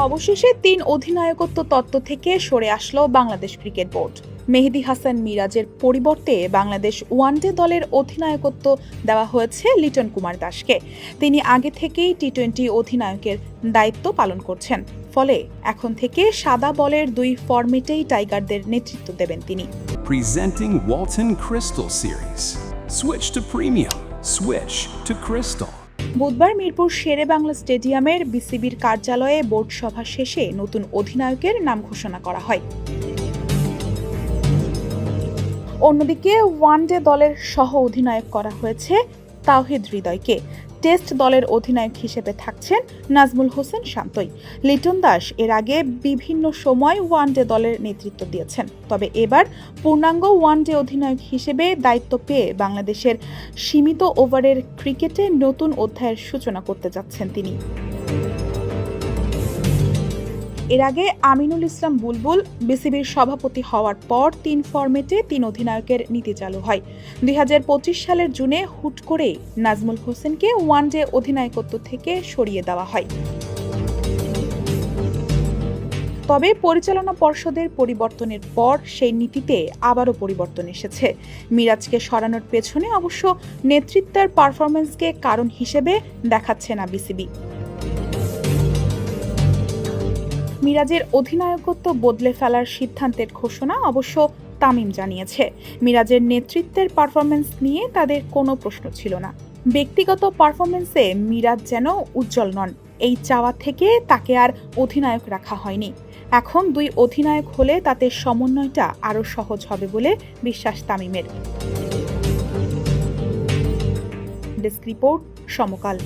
অবশেষে ৩ অধিনায়কত্ব তত্ত্ব থেকে সরে আসলো বাংলাদেশ ক্রিকেট বোর্ড। মেহেদী হাসান মিরাজের পরিবর্তে বাংলাদেশ ওয়ানডে দলের অধিনায়কত্ব দেওয়া হয়েছে লিটন কুমার দাসকে। তিনি আগে থেকেই টি-20 অধিনায়কের দায়িত্ব পালন করছেন। ফলে এখন থেকে সাদা বলের 2 ফরম্যাটেই টাইগারদের নেতৃত্ব দেবেন তিনি। Presenting Walton Crystal Series. Switch to premium. Switch to Crystal. বুধবার মিরপুর শেরে বাংলা স্টেডিয়ামের বিসিবির কার্যালয়ে বোর্ড সভা শেষে নতুন অধিনায়কের নাম ঘোষণা করা হয়। অন্যদিকে ওয়ানডে দলের সহ অধিনায়ক করা হয়েছে তাওহিদ হৃদয়কে। টেস্ট দলের অধিনায়ক হিসেবে থাকছেন নাজমুল হোসেন শান্তই। লিটন দাস এর আগে বিভিন্ন সময় ওয়ানডে দলের নেতৃত্ব দিয়েছেন, তবে এবার পূর্ণাঙ্গ ওয়ানডে অধিনায়ক হিসেবে দায়িত্ব পেয়ে বাংলাদেশের সীমিত ওভারের ক্রিকেটে নতুন অধ্যায়ের সূচনা করতে যাচ্ছেন তিনি। এর আগে আমিনুল ইসলাম বুলবুল বিসিবির সভাপতি হওয়ার পর 3 ফরম্যাটে 3 অধিনায়কের নীতি চালু হয়। 2025 সালের জুনে হুট করে নাজমুল হোসেনকে ওয়ানডে অধিনায়কত্ব থেকে সরিয়ে দেওয়া হয়। তবে পরিচালনা পর্ষদের পরিবর্তনের পর সেই নীতিতে আবারও পরিবর্তন এসেছে। মিরাজকে সরানোর পেছনে অবশ্য নেতৃত্বের পারফরম্যান্সকে কারণ হিসেবে দেখাচ্ছে না বিসিবি। মিরাজের অধিনায়কত্ব বদলে ফেলার সিদ্ধান্তের ঘোষণা অবশ্য তামিম জানিয়েছে। মিরাজের নেতৃত্বের পারফরম্যান্স নিয়ে তাদের কোনো প্রশ্ন ছিল না। ব্যক্তিগত পারফরম্যান্সে মিরাজ যেন উজ্জ্বল নন, এই চাওয়া থেকে তাকে আর অধিনায়ক রাখা হয়নি। এখন 2 অধিনায়ক হলে তাতে সমন্বয়টা আরও সহজ হবে বলে বিশ্বাস তামিমের। ডেস্ক রিপোর্ট, সমকাল।